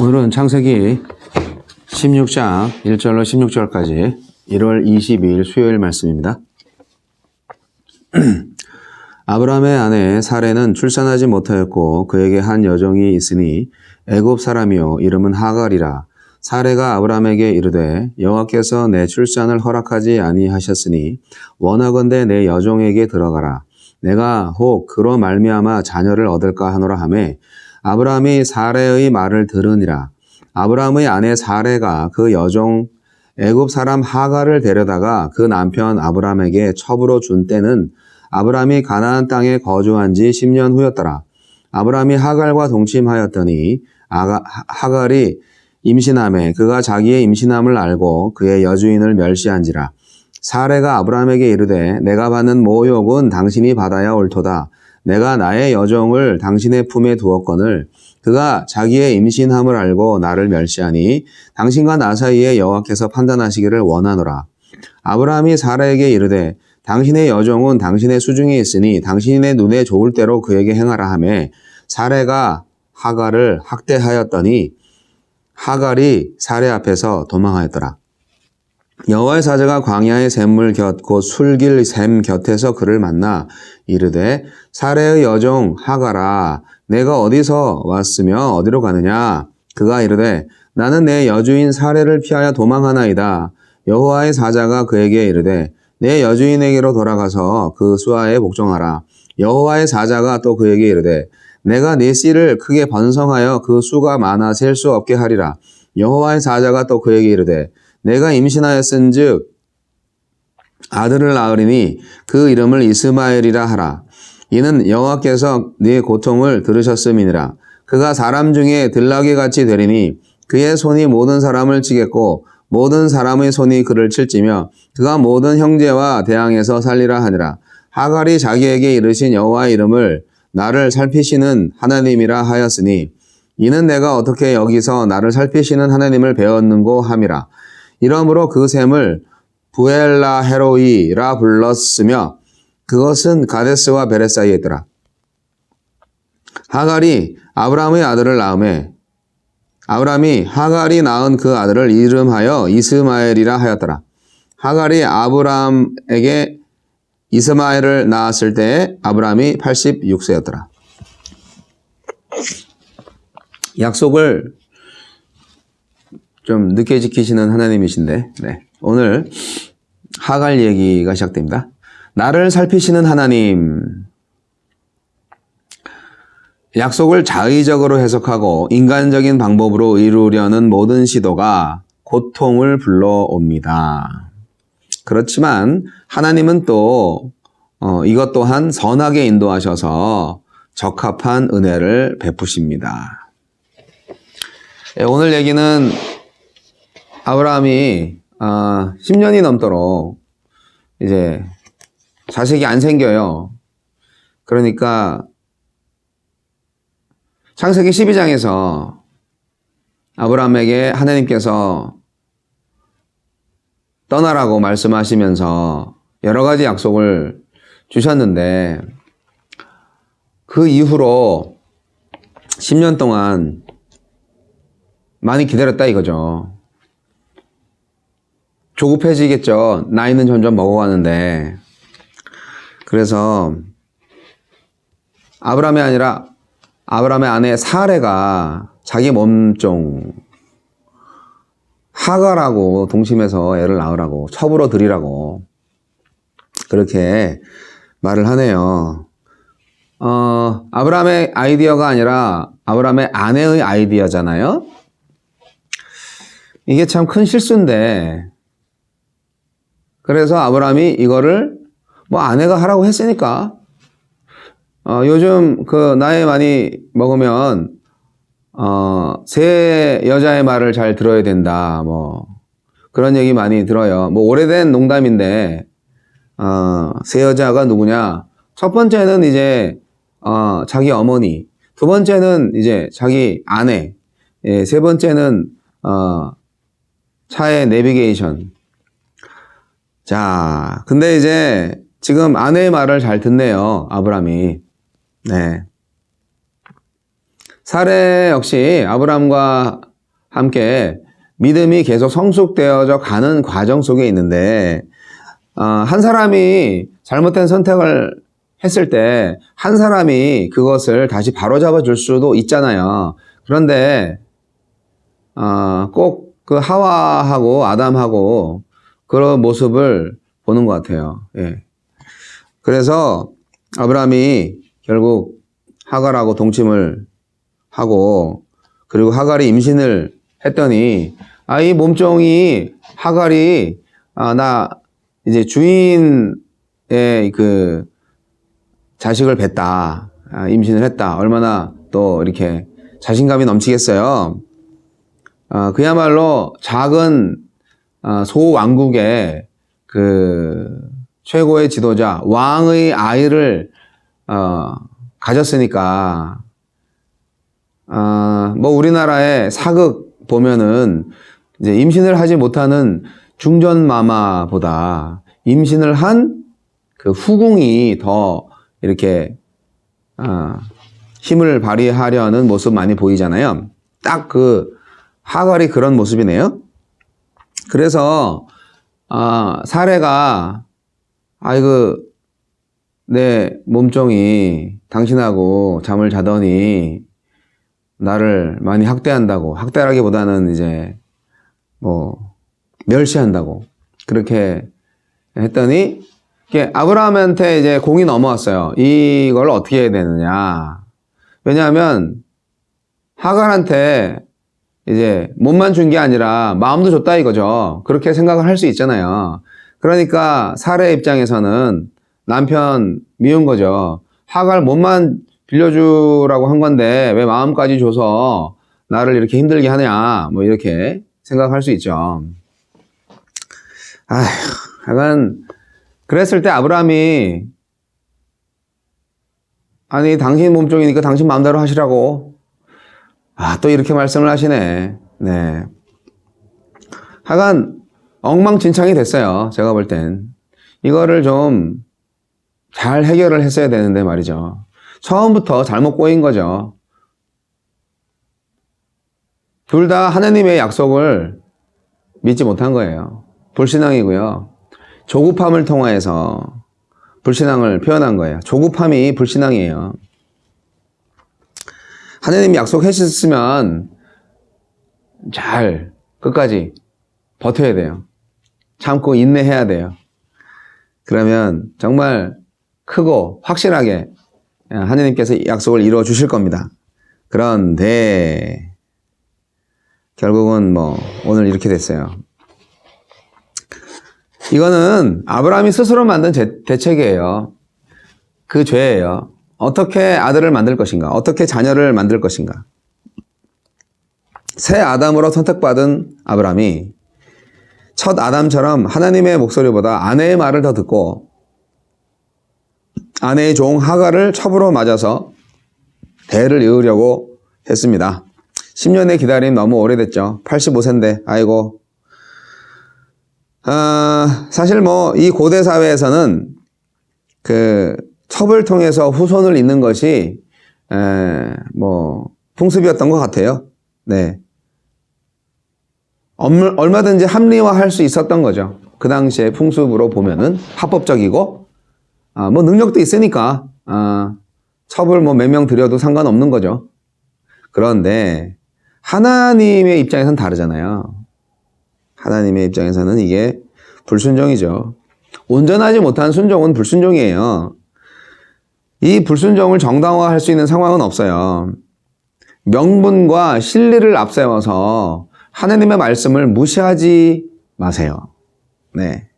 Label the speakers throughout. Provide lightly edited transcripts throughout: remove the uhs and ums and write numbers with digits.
Speaker 1: 오늘은 창세기 16장 1절로 16절까지 1월 22일 수요일 말씀입니다. 아브라함의 아내 사레는 출산하지 못하였고 그에게 한 여종이 있으니 애굽 사람이요 이름은 하갈이라. 사레가 아브라함에게 이르되 여호와께서 내 출산을 허락하지 아니하셨으니 원하건대 내 여종에게 들어가라. 내가 혹 그로 말미암아 자녀를 얻을까 하노라 하매 아브라함이 사레의 말을 들으니라. 아브라함의 아내 사레가 그 여종 애굽 사람 하갈을 데려다가 그 남편 아브라함에게 첩으로 준 때는 아브라함이 가나안 땅에 거주한 지 10년 후였더라. 아브라함이 하갈과 동침하였더니 하갈이 임신하매 그가 자기의 임신함을 알고 그의 여주인을 멸시한지라. 사레가 아브라함에게 이르되 내가 받는 모욕은 당신이 받아야 옳도다. 내가 나의 여종을 당신의 품에 두었거늘 그가 자기의 임신함을 알고 나를 멸시하니 당신과 나 사이에 여호와께서 판단하시기를 원하노라. 아브라함이 사라에게 이르되 당신의 여종은 당신의 수중에 있으니 당신의 눈에 좋을 대로 그에게 행하라 하매 사레가 하갈을 학대하였더니 하갈이 사레 앞에서 도망하였더라. 여호와의 사자가 광야의 샘물 곁 곧 술길 샘 곁에서 그를 만나 이르되 사레의 여종 하갈아 내가 어디서 왔으며 어디로 가느냐. 그가 이르되 나는 내 여주인 사레를 피하여 도망하나이다. 여호와의 사자가 그에게 이르되 내 여주인에게로 돌아가서 그 수하에 복종하라. 여호와의 사자가 또 그에게 이르되 내가 네 씨를 크게 번성하여 그 수가 많아 셀 수 없게 하리라. 여호와의 사자가 또 그에게 이르되 내가 임신하였은즉 아들을 낳으리니 그 이름을 이스마엘이라 하라. 이는 여호와께서 네 고통을 들으셨음이니라. 그가 사람 중에 들나귀같이 되리니 그의 손이 모든 사람을 치겠고 모든 사람의 손이 그를 칠지며 그가 모든 형제와 대항해서 살리라 하니라. 하갈이 자기에게 이르신 여호와의 이름을 나를 살피시는 하나님이라 하였으니 이는 내가 어떻게 여기서 나를 살피시는 하나님을 배웠는고 함이라. 이러므로 그 샘을 부엘라 헤로이라 불렀으며 그것은 가데스와 베레 사이에 있더라. 하갈이 아브라함의 아들을 낳음에 아브라함이 하갈이 낳은 그 아들을 이름하여 이스마엘이라 하였더라. 하갈이 아브라함에게 이스마엘을 낳았을 때에 아브라함이 86세였더라. 약속을 좀 늦게 지키시는 하나님이신데, 네. 오늘 하갈 얘기가 시작됩니다. 나를 살피시는 하나님. 약속을 자의적으로 해석하고 인간적인 방법으로 이루려는 모든 시도가 고통을 불러옵니다. 그렇지만 하나님은 또 이것 또한 선하게 인도하셔서 적합한 은혜를 베푸십니다. 오늘 얘기는 아브라함이 10년이 넘도록 이제 자식이 안 생겨요. 그러니까 창세기 12장에서 아브라함에게 하나님께서 떠나라고 말씀하시면서 여러 가지 약속을 주셨는데 그 이후로 10년 동안 많이 기다렸다 이거죠. 조급해지겠죠. 나이는 점점 먹어가는데. 그래서 아브라함이 아니라 아브라함의 아내 사레가 자기 몸종 하갈하고 동침해서 애를 낳으라고 첩으로 드리라고 그렇게 말을 하네요. 아브라함의 아이디어가 아니라 아브라함의 아내의 아이디어잖아요. 이게 참 큰 실수인데 그래서 아브라함이 이거를 뭐 아내가 하라고 했으니까 요즘 그 나이 많이 먹으면 새 여자의 말을 잘 들어야 된다 뭐 그런 얘기 많이 들어요. 뭐 오래된 농담인데 새 여자가 누구냐? 첫 번째는 이제 자기 어머니, 두 번째는 이제 자기 아내, 세 번째는 차의 내비게이션. 자, 근데 이제 지금 아내의 말을 잘 듣네요, 아브라함이. 네. 사레 역시 아브라함과 함께 믿음이 계속 성숙되어져 가는 과정 속에 있는데, 한 사람이 잘못된 선택을 했을 때 한 사람이 그것을 다시 바로잡아 줄 수도 있잖아요. 그런데 꼭 그 하와하고 아담하고 그런 모습을 보는 것 같아요. 예. 그래서 아브라함이 결국 하갈하고 동침을 하고, 그리고 하갈이 임신을 했더니 이 몸종이 하갈이 나 이제 주인의 그 자식을 뱄다, 임신을 했다, 얼마나 또 이렇게 자신감이 넘치겠어요. 그야말로 작은 소왕국의 그 최고의 지도자, 왕의 아이를 가졌으니까, 뭐 우리나라의 사극 보면은 이제 임신을 하지 못하는 중전마마보다 임신을 한 그 후궁이 더 이렇게 힘을 발휘하려는 모습 많이 보이잖아요. 딱 그 하갈이 그런 모습이네요. 그래서 사례가 아이고 내 몸종이 당신하고 잠을 자더니 나를 많이 학대한다고, 학대라기보다는 이제 뭐 멸시한다고 그렇게 했더니 이게 아브라함한테 이제 공이 넘어왔어요. 이걸 어떻게 해야 되느냐. 왜냐하면 하갈한테 이제 몸만 준 게 아니라 마음도 줬다 이거죠. 그렇게 생각을 할 수 있잖아요. 그러니까 사례 입장에서는 남편 미운 거죠. 하갈 몸만 빌려주라고 한 건데 왜 마음까지 줘서 나를 이렇게 힘들게 하냐, 뭐 이렇게 생각할 수 있죠. 약간 그랬을 때 아브라함이 아니 당신 몸종이니까 당신 마음대로 하시라고 또 이렇게 말씀을 하시네. 네. 하여간 엉망진창이 됐어요. 제가 볼 땐 이거를 좀 잘 해결을 했어야 되는데 말이죠. 처음부터 잘못 꼬인 거죠. 둘 다 하나님의 약속을 믿지 못한 거예요. 불신앙이고요. 조급함을 통하여서 불신앙을 표현한 거예요. 조급함이 불신앙이에요. 하나님이 약속하셨으면 잘 끝까지 버텨야 돼요. 참고 인내해야 돼요. 그러면 정말 크고 확실하게 하나님께서 약속을 이루어 주실 겁니다. 그런데 결국은 뭐 오늘 이렇게 됐어요. 이거는 아브라함이 스스로 만든 대책이에요. 그 죄예요. 어떻게 아들을 만들 것인가? 어떻게 자녀를 만들 것인가? 새 아담으로 선택받은 아브라함이 첫 아담처럼 하나님의 목소리보다 아내의 말을 더 듣고 아내의 종 하갈을 첩으로 맞아서 대를 이으려고 했습니다. 10년의 기다림 너무 오래됐죠. 85세인데 아이고. 사실 뭐 이 고대 사회에서는 그 첩을 통해서 후손을 잇는 것이 뭐 풍습이었던 것 같아요. 네. 얼마든지 합리화할 수 있었던 거죠. 그 당시의 풍습으로 보면은 합법적이고 뭐 능력도 있으니까 첩을 뭐 몇 명 들여도 상관없는 거죠. 그런데 하나님의 입장에서는 다르잖아요. 하나님의 입장에서는 이게 불순종이죠. 온전하지 못한 순종은 불순종이에요. 이 불순종을 정당화할 수 있는 상황은 없어요. 명분과 실리를 앞세워서 하나님의 말씀을 무시하지 마세요. 네.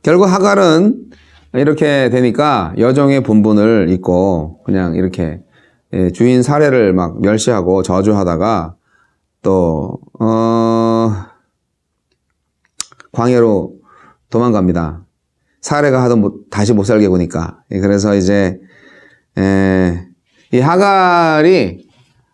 Speaker 1: 결국 하갈은 이렇게 되니까 여종의 분분을 잊고 그냥 이렇게 주인 사례를 막 멸시하고 저주하다가 또 광야로 도망갑니다. 사례가 하도 다시 못 살게 구니까. 그래서 이제 이 하갈이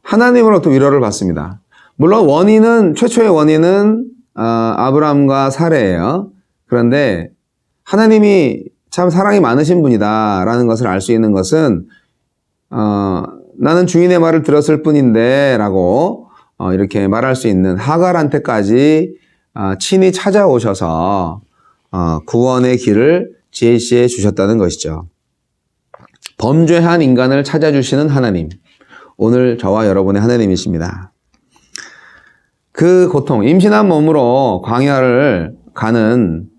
Speaker 1: 하나님으로부터 위로를 받습니다. 물론 최초의 원인은 아브라함과 사례예요. 그런데 하나님이 참 사랑이 많으신 분이다라는 것을 알 수 있는 것은 나는 주인의 말을 들었을 뿐인데 라고 이렇게 말할 수 있는 하갈한테까지 친히 찾아오셔서 구원의 길을 제시해 주셨다는 것이죠. 범죄한 인간을 찾아주시는 하나님, 오늘 저와 여러분의 하나님이십니다. 그 고통, 임신한 몸으로 광야를 가는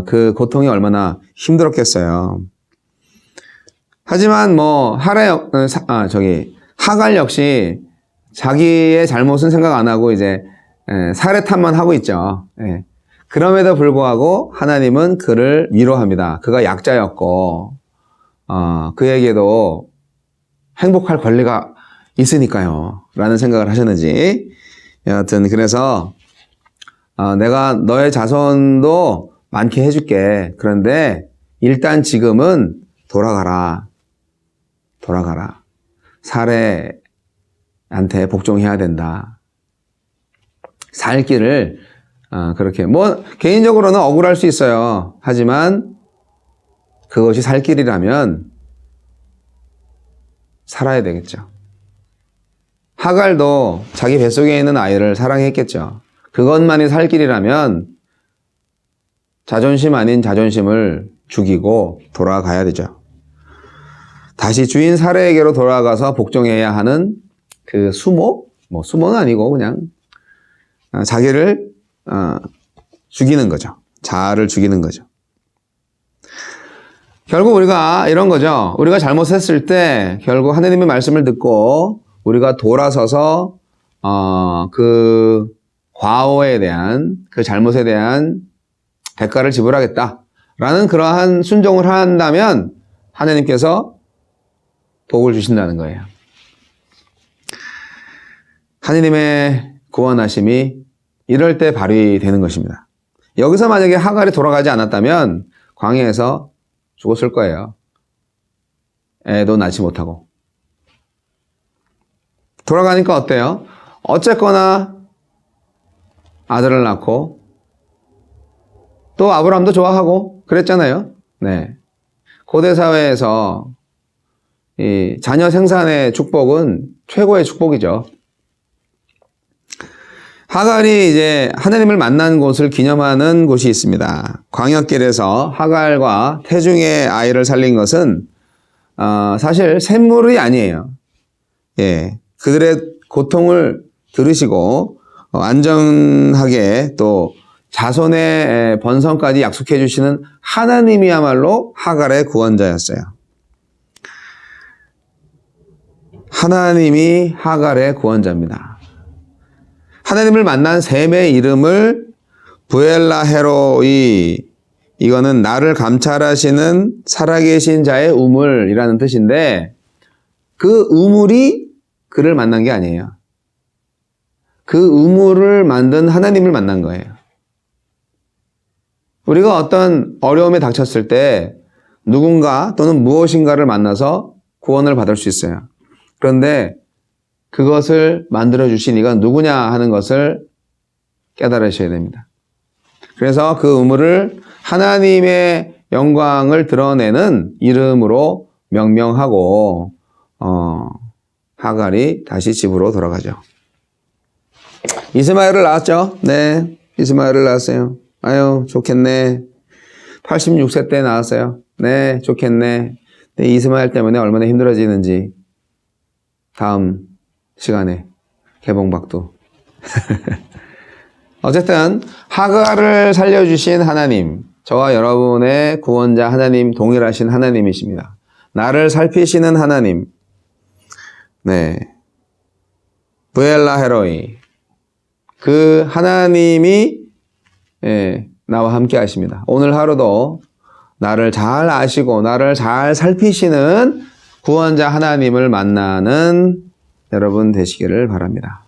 Speaker 1: 그 고통이 얼마나 힘들었겠어요. 하지만 하갈 역시 자기의 잘못은 생각 안 하고 이제 사례 탓만 하고 있죠. 예. 그럼에도 불구하고 하나님은 그를 위로합니다. 그가 약자였고 그에게도 행복할 권리가 있으니까요. 라는 생각을 하셨는지. 여하튼 그래서 내가 너의 자손도 많게 해줄게. 그런데 일단 지금은 돌아가라. 사례한테 복종해야 된다. 살 길을 그렇게 개인적으로는 억울할 수 있어요. 하지만 그것이 살 길이라면 살아야 되겠죠. 하갈도 자기 뱃속에 있는 아이를 사랑했겠죠. 그것만이 살 길이라면 자존심 아닌 자존심을 죽이고 돌아가야 되죠. 다시 주인 사례에게로 돌아가서 복종해야 하는 그 수모는 아니고 그냥 자기를 죽이는 거죠. 자아를 죽이는 거죠. 결국 우리가 이런 거죠. 우리가 잘못했을 때 결국 하나님의 말씀을 듣고 우리가 돌아서서 그 과오에 대한 그 잘못에 대한 대가를 지불하겠다라는 그러한 순종을 한다면 하나님께서 복을 주신다는 거예요. 하나님의 구원하심이 이럴 때 발휘되는 것입니다. 여기서 만약에 하갈이 돌아가지 않았다면 광야에서 죽었을 거예요. 애도 낳지 못하고. 돌아가니까 어때요? 어쨌거나 아들을 낳고 또 아브라함도 좋아하고 그랬잖아요. 네. 고대 사회에서 이 자녀 생산의 축복은 최고의 축복이죠. 하갈이 이제 하나님을 만난 곳을 기념하는 곳이 있습니다. 광야길에서 하갈과 태중의 아이를 살린 것은 사실 샘물이 아니에요. 예, 그들의 고통을 들으시고 안전하게 또 자손의 번성까지 약속해 주시는 하나님이야말로 하갈의 구원자였어요. 하나님이 하갈의 구원자입니다. 하나님을 만난 셈의 이름을 부엘라헤로이, 이거는 나를 감찰하시는 살아계신 자의 우물이라는 뜻인데 그 우물이 그를 만난 게 아니에요. 그 우물을 만든 하나님을 만난 거예요. 우리가 어떤 어려움에 닥쳤을 때 누군가 또는 무엇인가를 만나서 구원을 받을 수 있어요. 그런데 그것을 만들어주신 이가 누구냐 하는 것을 깨달으셔야 됩니다. 그래서 그 우물을 하나님의 영광을 드러내는 이름으로 명명하고 하갈이 다시 집으로 돌아가죠. 이스마엘을 낳았죠. 네, 이스마엘을 낳았어요. 아유, 좋겠네. 86세 때 낳았어요. 네, 좋겠네. 네, 이스마엘 때문에 얼마나 힘들어지는지 다음 시간에 개봉박두. 어쨌든 하갈을 살려주신 하나님, 저와 여러분의 구원자 하나님, 동일하신 하나님이십니다. 나를 살피시는 하나님. 네, 부엘라헤로이, 그 하나님이 나와 함께 하십니다. 오늘 하루도 나를 잘 아시고 나를 잘 살피시는 구원자 하나님을 만나는 여러분 되시기를 바랍니다.